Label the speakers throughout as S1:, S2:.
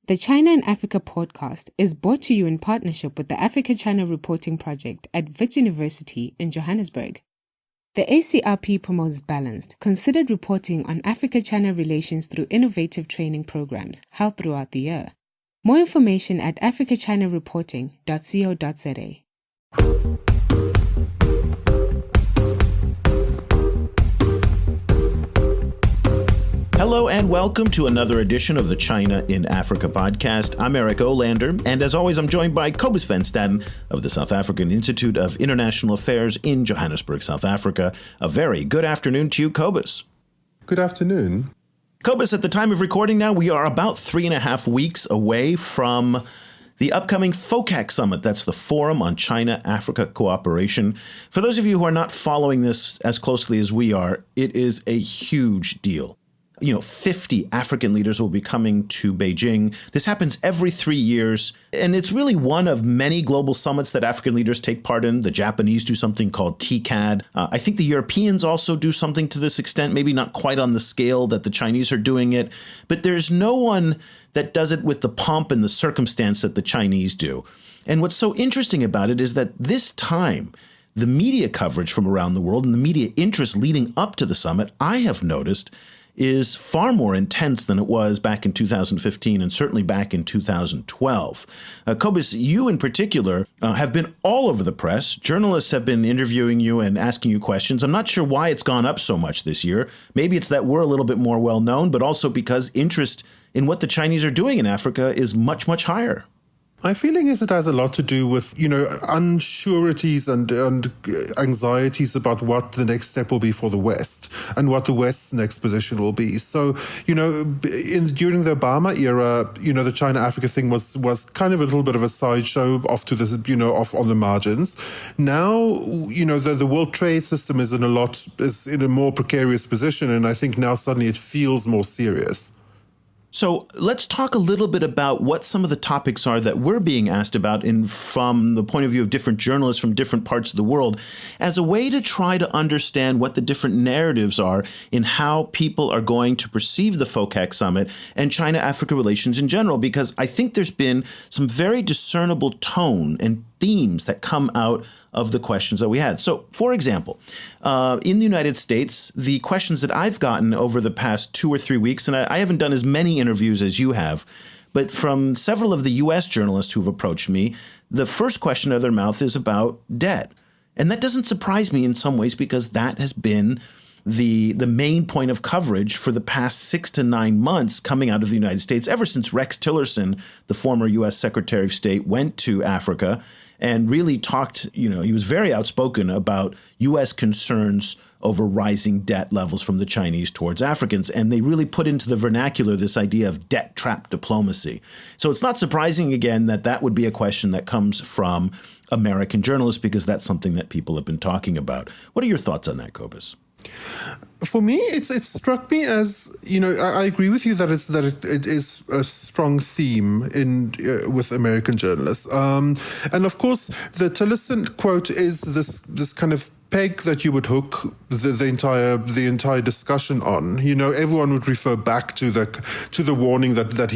S1: The China and Africa podcast is brought to you in partnership with the Africa-China Reporting Project at Wits University in Johannesburg. The ACRP promotes balanced, considered reporting on Africa-China relations through innovative training programs held throughout the year. More information at africachinareporting.co.za.
S2: Hello and welcome to another edition of the China in Africa podcast. I'm Eric Olander, and as always, I'm joined by Cobus of the South African Institute of International Affairs in Johannesburg, South Africa. A very good afternoon to you, Cobus.
S3: Good afternoon.
S2: Cobus, at the time of recording now, we are about 3.5 weeks away from the upcoming FOCAC summit. That's the Forum on China-Africa Cooperation. For those of you who are not following this as closely as we are, it is a huge deal. 50 African leaders will be coming to Beijing. This happens every 3 years, and it's really one of many global summits that African leaders take part in. The Japanese do something called TCAD. I think the Europeans also do something to this extent, maybe not quite on the scale that the Chinese are doing it, but there's no one that does it with the pomp and the circumstance that the Chinese do. And what's so interesting about it is that this time, the media coverage from around the world and the media interest leading up to the summit, I have noticed, is far more intense than it was back in 2015 and certainly back in 2012. Cobus, you in particular have been all over the press. Journalists have been interviewing you and asking you questions. I'm not sure why it's gone up so much this year. Maybe it's that we're a little bit more well known, but also because interest in what the Chinese are doing in Africa is much, much higher.
S3: My feeling is it has a lot to do with, unsureties and anxieties about what the next step will be for the West and what the West's next position will be. So, during the Obama era, the China-Africa thing was kind of a little bit of a sideshow off to this, off on the margins. Now, the World Trade System is in a more precarious position, and I think now suddenly it feels more serious.
S2: So let's talk a little bit about what some of the topics are that we're being asked about from the point of view of different journalists from different parts of the world, as a way to try to understand what the different narratives are in how people are going to perceive the FOCAC summit and China-Africa relations in general, because I think there's been some very discernible tone and themes that come out of the questions that we had. So, for example, in the United States, the questions that I've gotten over the past 2 or 3 weeks, and I haven't done as many interviews as you have, but from several of the U.S. journalists who've approached me, the first question out of their mouth is about debt. And that doesn't surprise me in some ways, because that has been the main point of coverage for the past 6 to 9 months coming out of the United States, ever since Rex Tillerson, the former U.S. Secretary of State, went to Africa and really talked, he was very outspoken about U.S. concerns over rising debt levels from the Chinese towards Africans. And they really put into the vernacular this idea of debt trap diplomacy. So it's not surprising, again, that would be a question that comes from American journalists, because that's something that people have been talking about. What are your thoughts on that, Cobus?
S3: For me, it struck me as, I agree with you that it is a strong theme with American journalists. And of course, the Tillerson quote is this kind of peg that you would hook the entire discussion on. Everyone would refer back to the warning that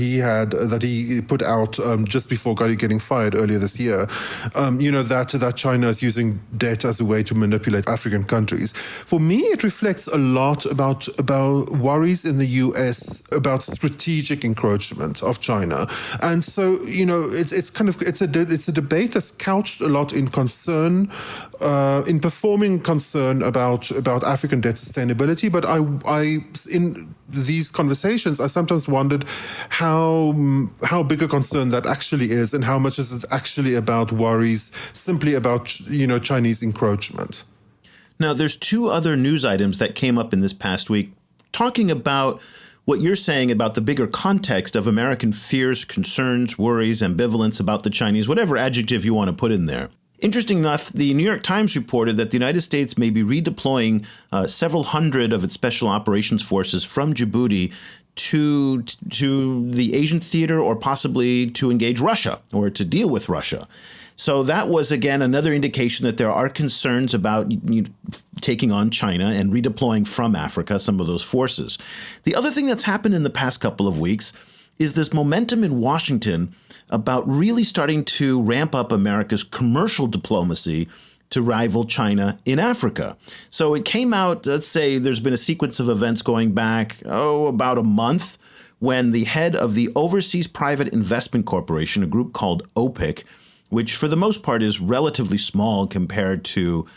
S3: he put out just before getting fired earlier this year. That China is using debt as a way to manipulate African countries. For me, it reflects a lot about worries in the U.S. about strategic encroachment of China, and so it's a debate that's couched a lot in concern, in performing concern about African debt sustainability. But I in these conversations, I sometimes wondered how big a concern that actually is, and how much is it actually about worries simply about Chinese encroachment.
S2: Now, there's 2 other news items that came up in this past week talking about what you're saying about the bigger context of American fears, concerns, worries, ambivalence about the Chinese, whatever adjective you want to put in there. Interesting enough, the New York Times reported that the United States may be redeploying several hundred of its special operations forces from Djibouti to the Asian theater, or possibly to engage Russia or to deal with Russia. So that was, again, another indication that there are concerns about taking on China and redeploying from Africa some of those forces. The other thing that's happened in the past couple of weeks is this momentum in Washington about really starting to ramp up America's commercial diplomacy to rival China in Africa. So it came out, let's say there's been a sequence of events going back, about a month, when the head of the Overseas Private Investment Corporation, a group called OPIC, which for the most part is relatively small compared to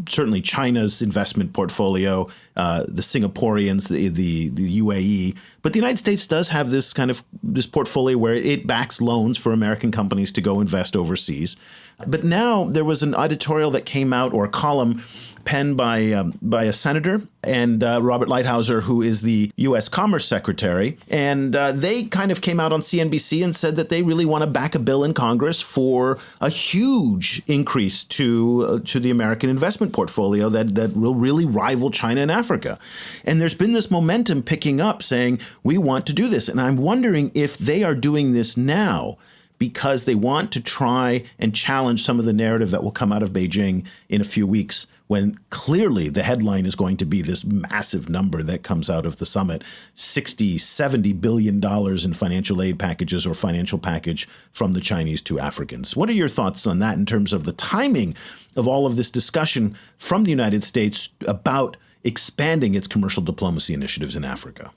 S2: certainly China's investment portfolio, the Singaporeans, the UAE. But the United States does have this portfolio where it backs loans for American companies to go invest overseas. But now there was an editorial that came out, or a column penned by a senator and Robert Lighthizer, who is the U.S. Commerce Secretary. And they kind of came out on CNBC and said that they really want to back a bill in Congress for a huge increase to the American investment portfolio that will really rival China and Africa. And there's been this momentum picking up saying, we want to do this. And I'm wondering if they are doing this now because they want to try and challenge some of the narrative that will come out of Beijing in a few weeks, when clearly the headline is going to be this massive number that comes out of the summit, $60-70 billion in financial aid packages or financial package from the Chinese to Africans. What are your thoughts on that in terms of the timing of all of this discussion from the United States about expanding its commercial diplomacy initiatives in Africa?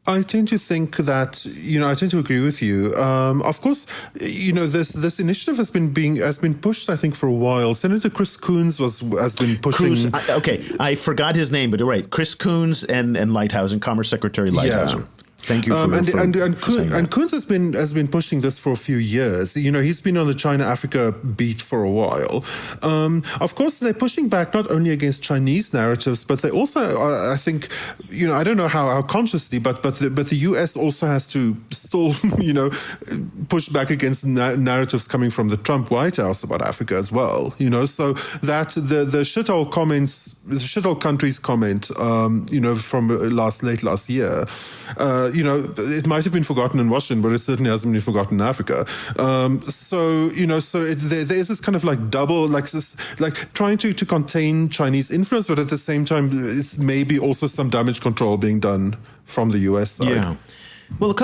S3: I tend to think that, I tend to agree with you. Of course, this initiative has been pushed, I think, for a while. Senator Chris Coons has been pushing.
S2: I forgot his name, but you're right. Chris Coons and Lighthizer, Commerce Secretary Lighthizer.
S3: Yeah.
S2: Thank you
S3: and Coons has been pushing this for a few years. He's been on the China-Africa beat for a while. Of course, they're pushing back not only against Chinese narratives, but they also, I think, I don't know how consciously, but the U.S. also has to still, push back against narratives coming from the Trump White House about Africa as well. So that the shithole comments, the shithole countries comment, from late last year. It might have been forgotten in Washington, but it certainly hasn't been forgotten in Africa. So there is this kind of like double, like trying to contain Chinese influence, but at the same time, it's maybe also some damage control being done from the U.S. side.
S2: Yeah. Well,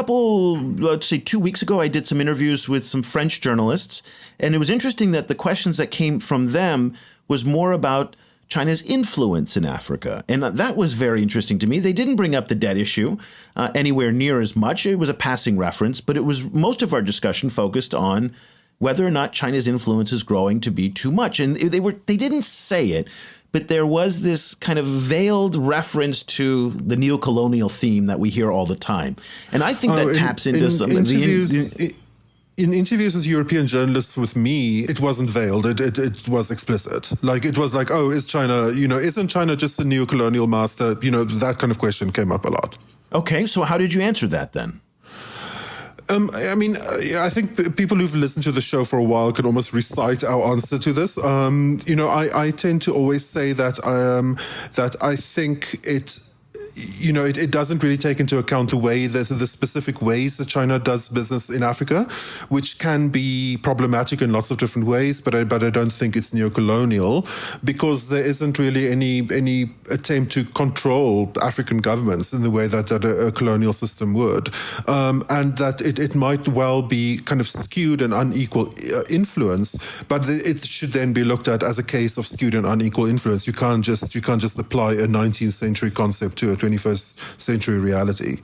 S2: let's say 2 weeks ago, I did some interviews with some French journalists, and it was interesting that the questions that came from them was more about China's influence in Africa. And that was very interesting to me. They didn't bring up the debt issue anywhere near as much. It was a passing reference, but it was most of our discussion focused on whether or not China's influence is growing to be too much. And they didn't say it, but there was this kind of veiled reference to the neocolonial theme that we hear all the time. And I think that taps into some of the
S3: in interviews with European journalists with me, it wasn't veiled. It was explicit. Like, it was like, oh, is China, isn't China just a neocolonial master? That kind of question came up a lot. Okay,
S2: so how did you answer that then?
S3: I think people who've listened to the show for a while can almost recite our answer to this. I tend to always say that I think it doesn't really take into account the specific ways that China does business in Africa, which can be problematic in lots of different ways. But I don't think it's neocolonial, because there isn't really any attempt to control African governments in the way that a colonial system would, and that it might well be kind of skewed and unequal influence. But it should then be looked at as a case of skewed and unequal influence. You can't just apply a 19th century concept to a 21st century reality.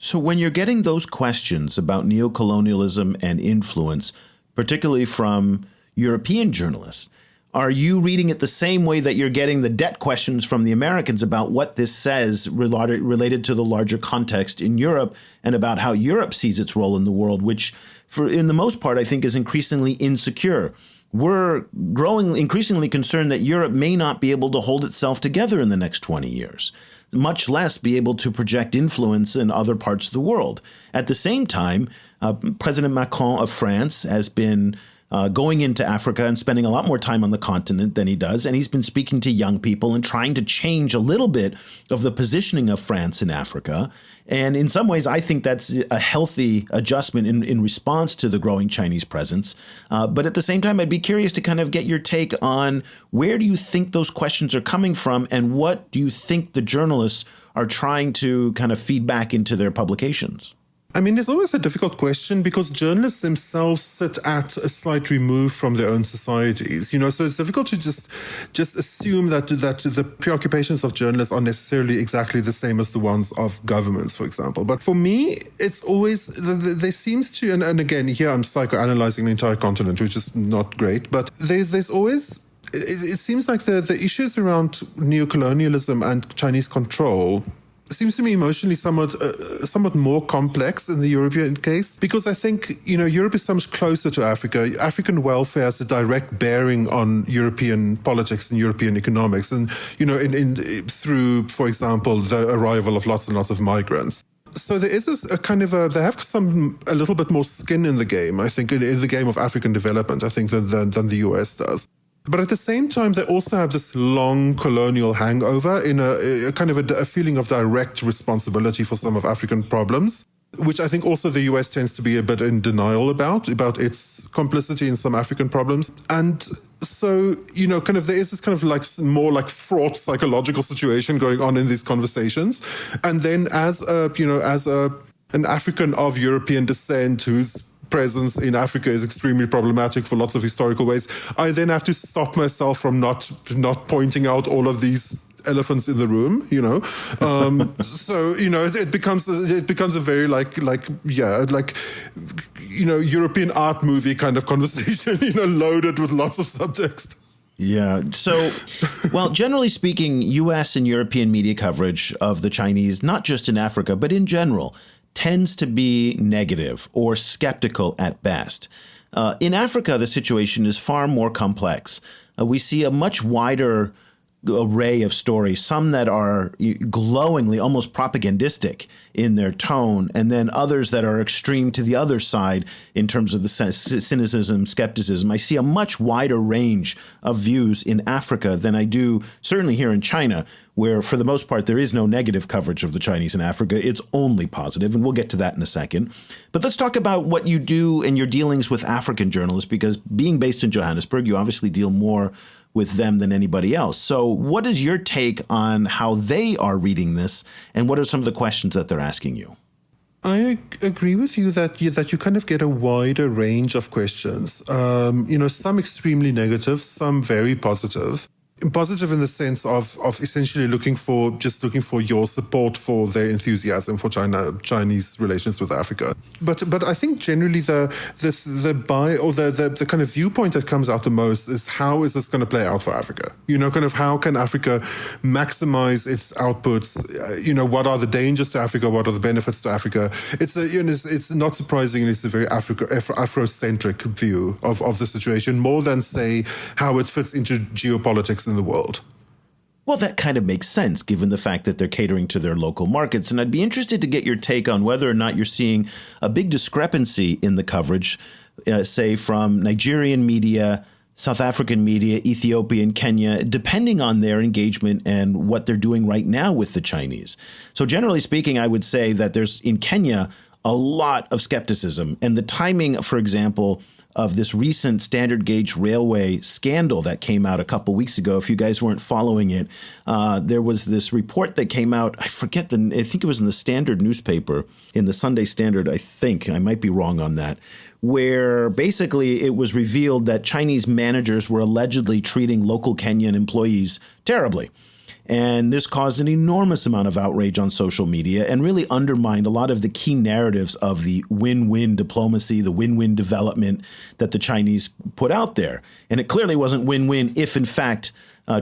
S2: So when you're getting those questions about neocolonialism and influence, particularly from European journalists, are you reading it the same way that you're getting the debt questions from the Americans about what this says related to the larger context in Europe and about how Europe sees its role in the world, which in the most part, I think, is increasingly insecure? We're growing increasingly concerned that Europe may not be able to hold itself together in the next 20 years, much less be able to project influence in other parts of the world. At the same time, President Macron of France has been going into Africa and spending a lot more time on the continent than he does. And he's been speaking to young people and trying to change a little bit of the positioning of France in Africa. And in some ways, I think that's a healthy adjustment in response to the growing Chinese presence. But at the same time, I'd be curious to kind of get your take on where do you think those questions are coming from, and what do you think the journalists are trying to kind of feed back into their publications?
S3: I mean, it's always a difficult question because journalists themselves sit at a slight remove from their own societies, so it's difficult to just assume that the preoccupations of journalists are necessarily exactly the same as the ones of governments, for example. But for me, it's always, there seems to, and again, here I'm psychoanalyzing the entire continent, which is not great, but there's always, it seems like the issues around neocolonialism and Chinese control seems to me emotionally somewhat more complex in the European case, because I think, Europe is so much closer to Africa. African welfare has a direct bearing on European politics and European economics, and, through, for example, the arrival of lots and lots of migrants. So there is a kind of they have a little bit more skin in the game, I think, in the game of African development, I think, than the US does. But at the same time, they also have this long colonial hangover in a kind of a feeling of direct responsibility for some of African problems, which I think also the US tends to be a bit in denial about its complicity in some African problems. And so, kind of there is this kind of like more like fraught psychological situation going on in these conversations. And then as an African of European descent who's presence in Africa is extremely problematic for lots of historical ways, I then have to stop myself from not pointing out all of these elephants in the room, so it becomes a very European art movie kind of conversation, loaded with lots of subtext.
S2: Yeah. So, well, generally speaking, U.S. and European media coverage of the Chinese, not just in Africa, but in general, tends to be negative or skeptical at best. In Africa, the situation is far more complex. We see a much wider array of stories, some that are glowingly, almost propagandistic in their tone, and then others that are extreme to the other side in terms of the cynicism, skepticism. I see a much wider range of views in Africa than I do certainly here in China, where for the most part there is no negative coverage of the Chinese in Africa. It's only positive, and we'll get to that in a second. But let's talk about what you do in your dealings with African journalists, because being based in Johannesburg, you obviously deal more with them than anybody else. So what is your take on how they are reading this, and what are some of the questions that they're asking you?
S3: I agree with you that you kind of get a wider range of questions. Some extremely negative, some very positive. Positive in the sense of essentially looking for your support for their enthusiasm for Chinese relations with Africa. But I think generally the kind of viewpoint that comes out the most is, how is this going to play out for Africa? Kind of how can Africa maximize its outputs? What are the dangers to Africa? What are the benefits to Africa? It's not surprising. It's a very Afrocentric view of the situation, more than say how it fits into geopolitics in the world.
S2: Well, that kind of makes sense, given the fact that they're catering to their local markets. And I'd be interested to get your take on whether or not you're seeing a big discrepancy in the coverage, say, from Nigerian media, South African media, Ethiopian, Kenya, depending on their engagement and what they're doing right now with the Chinese. So generally speaking, I would say that there's, in Kenya, a lot of skepticism. And the timing, for example, of this recent standard gauge railway scandal that came out a couple weeks ago. If you guys weren't following it, there was this report that came out. I think it was in the Standard newspaper, in the Sunday Standard, I think. I might be wrong on that, where basically it was revealed that Chinese managers were allegedly treating local Kenyan employees terribly. And this caused an enormous amount of outrage on social media and really undermined a lot of the key narratives of the win-win diplomacy, the win-win development that the Chinese put out there. And it clearly wasn't win-win if, in fact,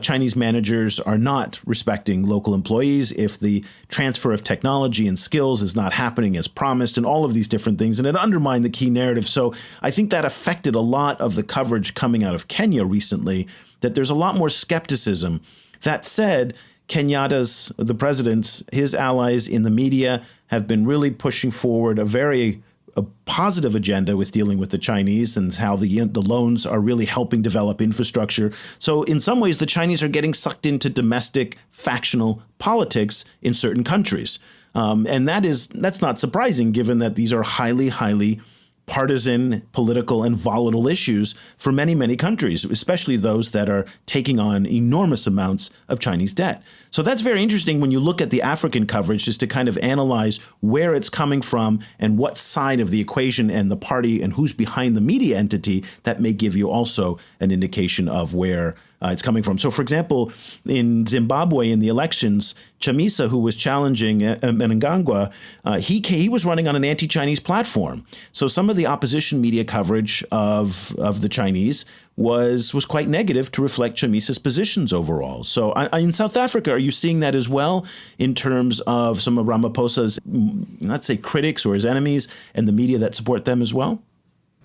S2: Chinese managers are not respecting local employees, if the transfer of technology and skills is not happening as promised, and all of these different things. And it undermined the key narrative. So I think that affected a lot of the coverage coming out of Kenya recently, that there's a lot more skepticism. That said, Kenyatta's, the president's, his allies in the media have been really pushing forward a positive agenda with dealing with the Chinese, and how the loans are really helping develop infrastructure. So in some ways, the Chinese are getting sucked into domestic factional politics in certain countries. And that's not surprising, given that these are highly, highly partisan, political, and volatile issues for many, many countries, especially those that are taking on enormous amounts of Chinese debt. So that's very interesting when you look at the African coverage, just to kind of analyze where it's coming from and what side of the equation and the party and who's behind the media entity. That may give you also an indication of where it's coming from. So, for example, in Zimbabwe, in the elections, Chamisa, who was challenging Mnangagwa, he was running on an anti-Chinese platform. So some of the opposition media coverage of the Chinese was quite negative to reflect Chamisa's positions overall. So in South Africa, are you seeing that as well in terms of some of Ramaphosa's, let's say, critics or his enemies and the media that support them as well?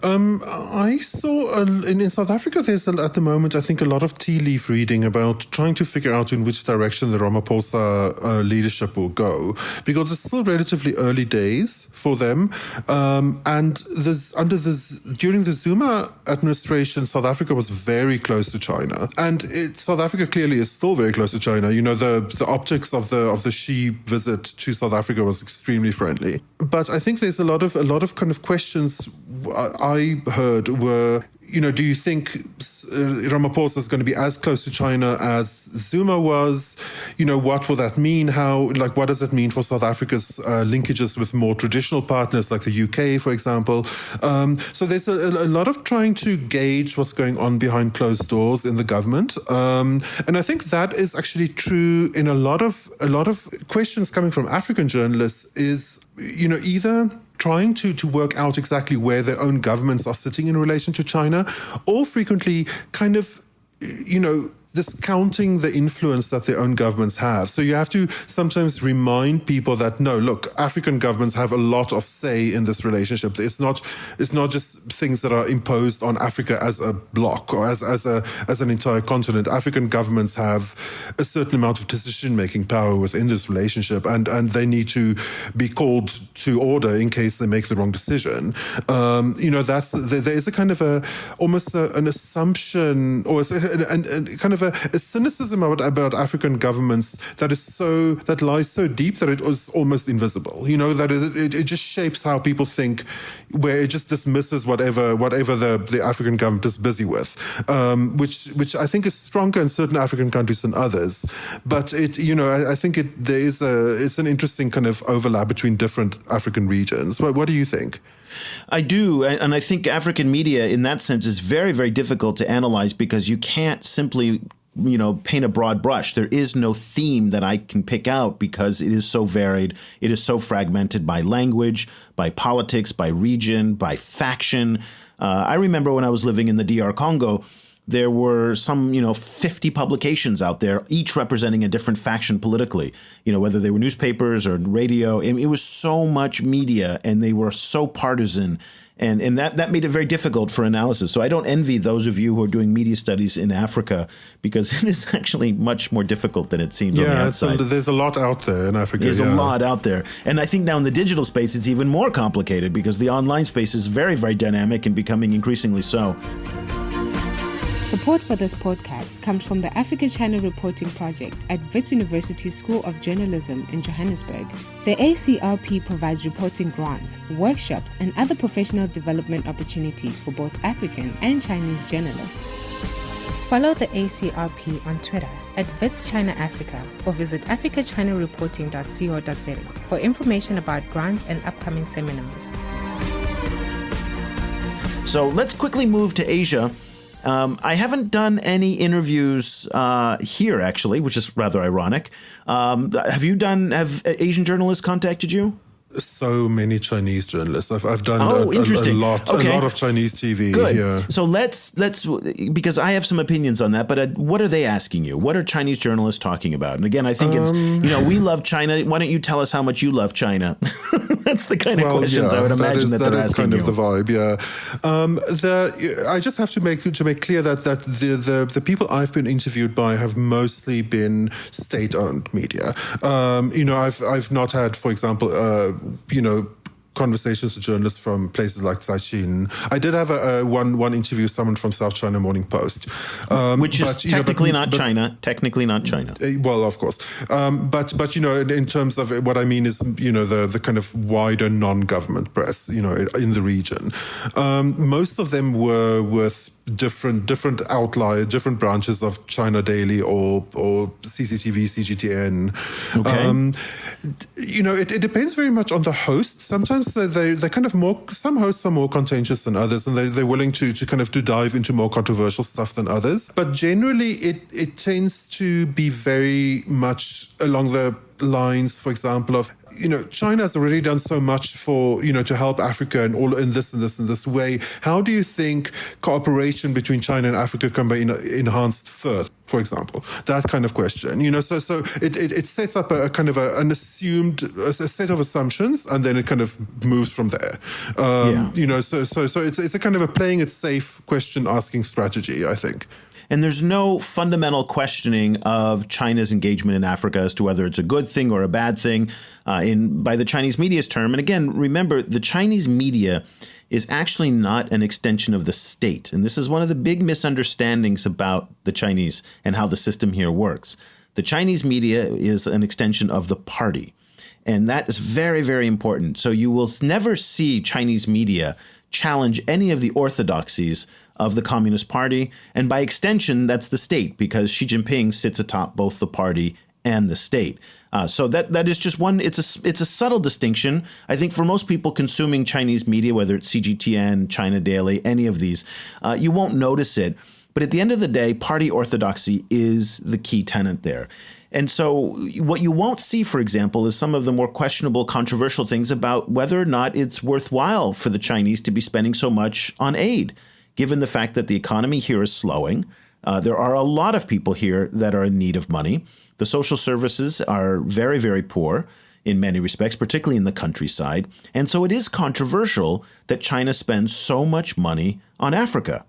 S3: I saw in South Africa, there's at the moment, I think, a lot of tea leaf reading about trying to figure out in which direction the Ramaphosa leadership will go, because it's still relatively early days for them. And during the Zuma administration, South Africa was very close to China, and South Africa clearly is still very close to China. You know, the optics of the Xi visit to South Africa was extremely friendly. But I think there's a lot of kind of questions I heard were, you know, do you think Ramaphosa is going to be as close to China as Zuma was? You know, what will that mean? What does it mean for South Africa's linkages with more traditional partners like the UK, for example? So there's a lot of trying to gauge what's going on behind closed doors in the government. And I think that is actually true in a lot of questions coming from African journalists is, you know, either trying to work out exactly where their own governments are sitting in relation to China, or frequently kind of, you know, discounting the influence that their own governments have. So you have to sometimes remind people that, no, look, African governments have a lot of say in this relationship. It's not just things that are imposed on Africa as a bloc or as an entire continent. African governments have a certain amount of decision-making power within this relationship, and they need to be called to order in case they make the wrong decision. You know, there is a kind of almost an assumption or a kind of a cynicism about African governments that lies so deep that it was almost invisible. You know, that it just shapes how people think, where it just dismisses whatever the African government is busy with, which I think is stronger in certain African countries than others. But I think it's an interesting kind of overlap between different African regions. What do you think?
S2: I do, and I think African media in that sense is very, very difficult to analyze because you can't simply, paint a broad brush. There is no theme that I can pick out because it is so varied. It is so fragmented by language, by politics, by region, by faction. I remember when I was living in the DR Congo, there were some, 50 publications out there, each representing a different faction politically, whether they were newspapers or radio. And it was so much media and they were so partisan. And that made it very difficult for analysis. So I don't envy those of you who are doing media studies in Africa because it is actually much more difficult than it seems on the outside.
S3: There's a lot out there in Africa.
S2: There's a lot out there. And I think now in the digital space, it's even more complicated because the online space is very, very dynamic and becoming increasingly so.
S1: Support for this podcast comes from the Africa-China Reporting Project at Wits University School of Journalism in Johannesburg. The ACRP provides reporting grants, workshops, and other professional development opportunities for both African and Chinese journalists. Follow the ACRP on Twitter at Wits China Africa or visit africachinareporting.co.za for information about grants and upcoming seminars.
S2: So let's quickly move to Asia. I haven't done any interviews here, actually, which is rather ironic. Have Asian journalists contacted you?
S3: So many Chinese journalists. I've done a lot of Chinese TV.
S2: Good.
S3: Yeah.
S2: So let's because I have some opinions on that. But what are they asking you? What are Chinese journalists talking about? And again, I think it's we love China. Why don't you tell us how much you love China? That's the kind of questions I would imagine that they're asking you.
S3: That is kind of the vibe. Yeah. I just have to make clear that the people I've been interviewed by have mostly been state-owned media. I've not had, for example, conversations with journalists from places like Caixin. I did have one interview with someone from South China Morning Post,
S2: which is technically not China. Technically not China.
S3: Well, of course, but in terms of what I mean is the kind of wider non-government press in the region. Most of them were with different outlier, different branches of China Daily or CCTV, CGTN.
S2: Okay.
S3: It depends very much on the host. Sometimes they're kind of more. Some hosts are more contentious than others, and they're willing to dive into more controversial stuff than others. But generally, it tends to be very much along the lines, for example, of China has already done so much for, to help Africa and all in this and this and this way. How do you think cooperation between China and Africa can be enhanced further, for example? That kind of question, so it sets up a kind of an assumed a set of assumptions, and then it kind of moves from there. So it's a kind of a playing it safe question asking strategy, I think.
S2: And there's no fundamental questioning of China's engagement in Africa as to whether it's a good thing or a bad thing by the Chinese media's term. And again, remember, the Chinese media is actually not an extension of the state. And this is one of the big misunderstandings about the Chinese and how the system here works. The Chinese media is an extension of the party. And that is very, very important. So you will never see Chinese media challenge any of the orthodoxies of the Communist Party. And by extension, that's the state, because Xi Jinping sits atop both the party and the state. So that is just one. It's a subtle distinction. I think for most people consuming Chinese media, whether it's CGTN, China Daily, any of these, you won't notice it. But at the end of the day, party orthodoxy is the key tenet there. And so what you won't see, for example, is some of the more questionable, controversial things about whether or not it's worthwhile for the Chinese to be spending so much on aid, given the fact that the economy here is slowing. There are a lot of people here that are in need of money. The social services are very, very poor in many respects, particularly in the countryside. And so it is controversial that China spends so much money on Africa.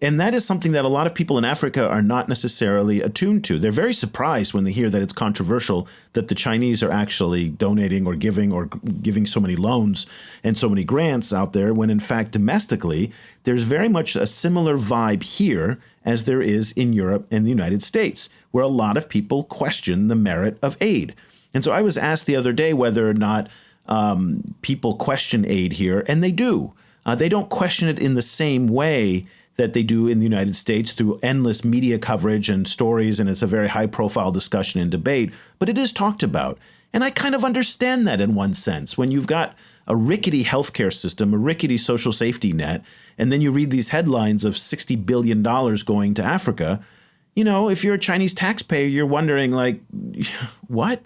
S2: And that is something that a lot of people in Africa are not necessarily attuned to. They're very surprised when they hear that it's controversial that the Chinese are actually donating or giving so many loans and so many grants out there, when in fact domestically there's very much a similar vibe here as there is in Europe and the United States, where a lot of people question the merit of aid. And so I was asked the other day whether or not people question aid here, and they do. They don't question it in the same way that they do in the United States through endless media coverage and stories, and it's a very high-profile discussion and debate, but it is talked about. And I kind of understand that in one sense. When you've got a rickety healthcare system, a rickety social safety net, and then you read these headlines of $60 billion going to Africa, if you're a Chinese taxpayer, you're wondering, like, what?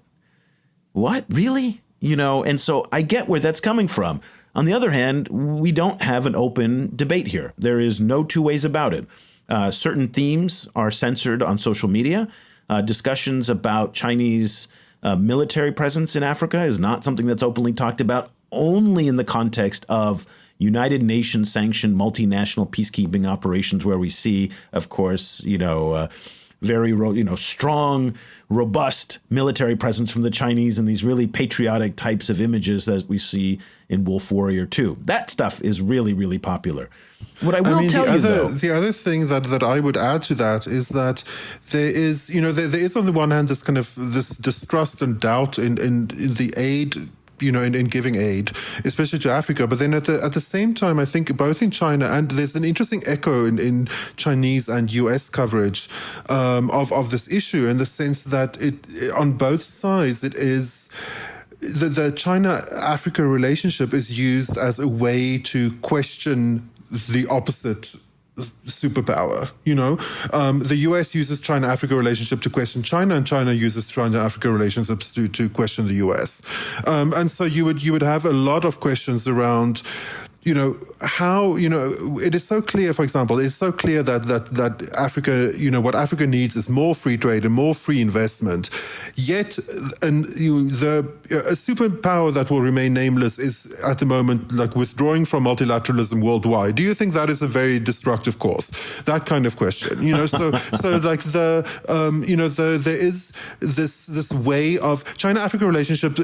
S2: What? Really? And so I get where that's coming from. On the other hand, we don't have an open debate here. There is no two ways about it. Certain themes are censored on social media. Discussions about Chinese military presence in Africa is not something that's openly talked about, only in the context of United Nations sanctioned multinational peacekeeping operations, where we see, of course, very strong, robust military presence from the Chinese and these really patriotic types of images that we see in Wolf Warrior 2. That stuff is really, really popular. What I will tell you, though,
S3: the other thing that I would add to that is that there is, there is on the one hand this kind of this distrust and doubt in the aid, in giving aid, especially to Africa. But then at the same time, I think both in China and there's an interesting echo in Chinese and US coverage of this issue, in the sense that it on both sides, it is the China-Africa relationship is used as a way to question the opposite superpower. The US uses China-Africa relationship to question China, and China uses China-Africa relationships to question the US. And so you would have a lot of questions around, how, it is so clear, for example, it's so clear that Africa, what Africa needs is more free trade and more free investment. Yet, a superpower that will remain nameless is at the moment like withdrawing from multilateralism worldwide. Do you think that is a very destructive course? That kind of question, so like there is this way of China-Africa relationship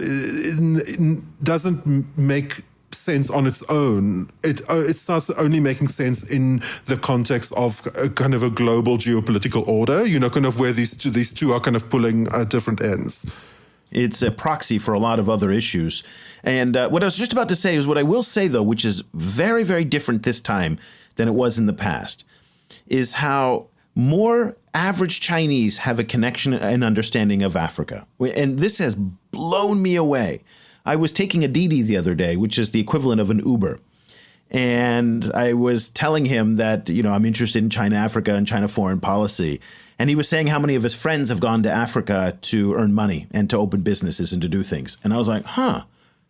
S3: doesn't make sense on its own. It starts only making sense in the context of a kind of a global geopolitical order, kind of where these two are kind of pulling at different ends.
S2: It's a proxy for a lot of other issues. And what I was just about to say is what I will say, though, which is very, very different this time than it was in the past. is how more average Chinese have a connection and understanding of Africa. And this has blown me away. I was taking a Didi the other day, which is the equivalent of an Uber. And I was telling him that, I'm interested in China, Africa, and China foreign policy. And he was saying how many of his friends have gone to Africa to earn money and to open businesses and to do things. And I was like,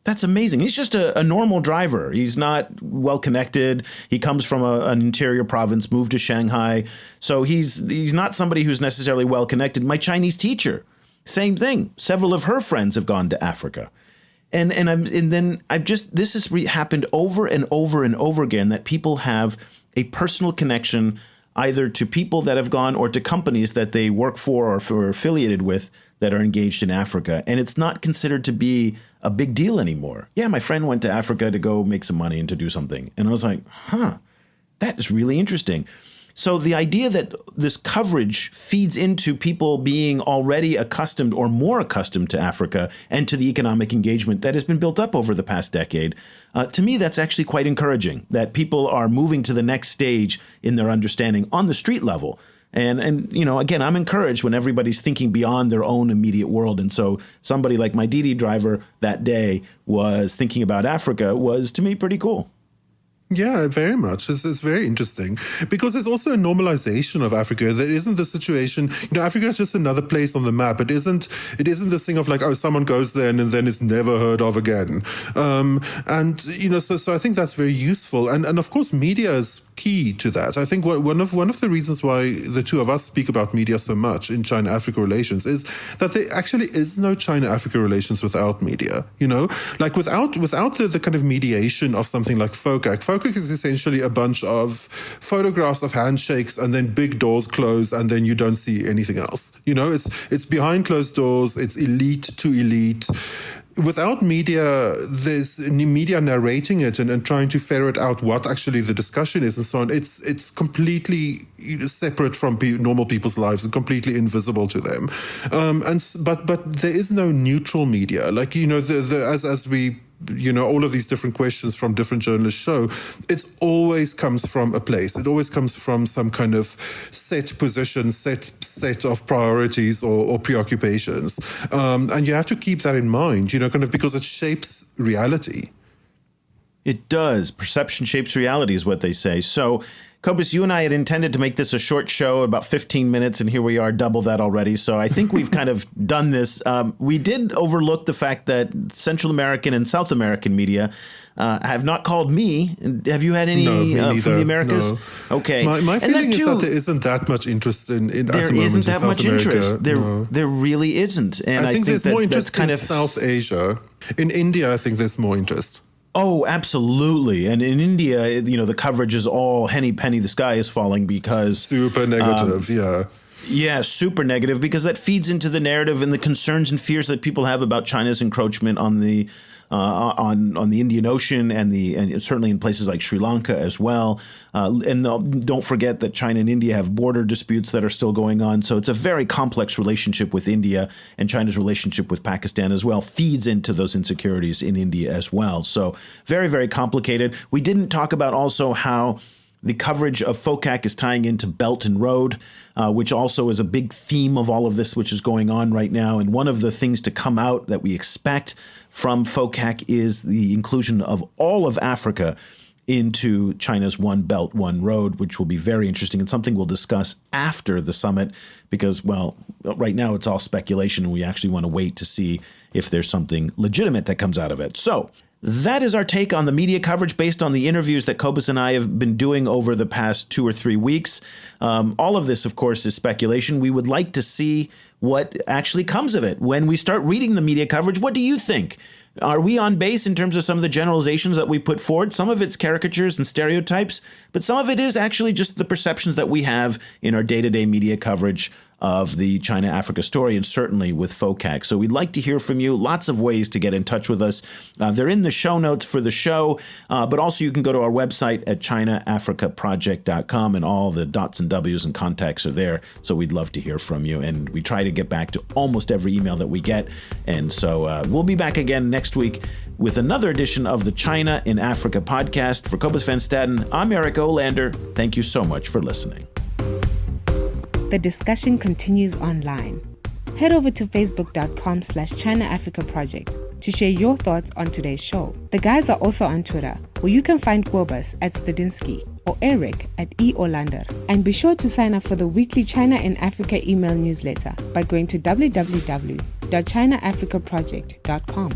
S2: that's amazing. He's just a normal driver. He's not well connected. He comes from an interior province, moved to Shanghai. So he's not somebody who's necessarily well connected. My Chinese teacher, same thing. Several of her friends have gone to Africa. This has happened over and over and over again, that people have a personal connection either to people that have gone or to companies that they work for or are affiliated with that are engaged in Africa. And it's not considered to be a big deal anymore. Yeah, my friend went to Africa to go make some money and to do something. And I was like, that is really interesting. So the idea that this coverage feeds into people being already accustomed or more accustomed to Africa and to the economic engagement that has been built up over the past decade, to me, that's actually quite encouraging, that people are moving to the next stage in their understanding on the street level. And again, I'm encouraged when everybody's thinking beyond their own immediate world. And so somebody like my Didi driver that day was thinking about Africa was, to me, pretty cool.
S3: Yeah, very much. It's very interesting because there's also a normalization of Africa. There isn't the situation, Africa is just another place on the map. It isn't this thing of like, someone goes there and then it's never heard of again. So I think that's very useful. And of course, media is key to that. I think one of the reasons why the two of us speak about media so much in China-Africa relations is that there actually is no China-Africa relations without media. Like without the kind of mediation of something like FOCAC. FOCAC is essentially a bunch of photographs of handshakes and then big doors close and then you don't see anything else. It's behind closed doors. It's elite to elite. Without media, there's media narrating it and trying to ferret out what actually the discussion is and so on. It's completely separate from normal people's lives and completely invisible to them. But there is no neutral media. Like, as we all of these different questions from different journalists show, it always comes from a place. It always comes from some kind of set position, set of priorities or preoccupations. And you have to keep that in mind, because it shapes reality.
S2: It does. Perception shapes reality is what they say. So, Cobus, you and I had intended to make this a short show, about 15 minutes, and here we are, double that already. So I think we've kind of done this. We did overlook the fact that Central American and South American media have not called me. Have you had any from the Americas?
S3: No.
S2: Okay.
S3: My feeling is that there isn't that much interest in at the moment
S2: there isn't that
S3: in
S2: much
S3: South America.
S2: interest. There really isn't. And
S3: I think there's more interest
S2: in
S3: South Asia. In India, I think there's more interest.
S2: Oh, absolutely. And in India, the coverage is all henny penny, the sky is falling because...
S3: Super negative, yeah.
S2: Yeah, super negative, because that feeds into the narrative and the concerns and fears that people have about China's encroachment on the Indian Ocean and certainly in places like Sri Lanka as well. And don't forget that China and India have border disputes that are still going on. So it's a very complex relationship with India, and China's relationship with Pakistan as well feeds into those insecurities in India as well. So very, very complicated. We didn't talk about also how the coverage of FOCAC is tying into Belt and Road, which also is a big theme of all of this, which is going on right now. And one of the things to come out that we expect from FOCAC is the inclusion of all of Africa into China's One Belt, One Road, which will be very interesting and something we'll discuss after the summit because, well, right now it's all speculation and we actually want to wait to see if there's something legitimate that comes out of it. So that is our take on the media coverage based on the interviews that Cobus and I have been doing over the past 2 or 3 weeks. All of this, of course, is speculation. We would like to see what actually comes of it. When we start reading the media coverage, what do you think? Are we on base in terms of some of the generalizations that we put forward? Some of it's caricatures and stereotypes, but some of it is actually just the perceptions that we have in our day-to-day media coverage of the China-Africa story, and certainly with FOCAC. So we'd like to hear from you. Lots of ways to get in touch with us. They're in the show notes for the show, but also you can go to our website at ChinaAfricaProject.com, and all the dots and W's and contacts are there. So we'd love to hear from you, and we try to get back to almost every email that we get. And so we'll be back again next week with another edition of the China in Africa podcast. For Cobus Van Staden, I'm Eric Olander. Thank you so much for listening.
S1: the discussion continues online. Head over to facebook.com/China Africa Project to share your thoughts on today's show. The guys are also on Twitter, where you can find Cobus at Stadinsky or Eric at eOlander. And be sure to sign up for the weekly China and Africa email newsletter by going to www.ChinaAfricaProject.com.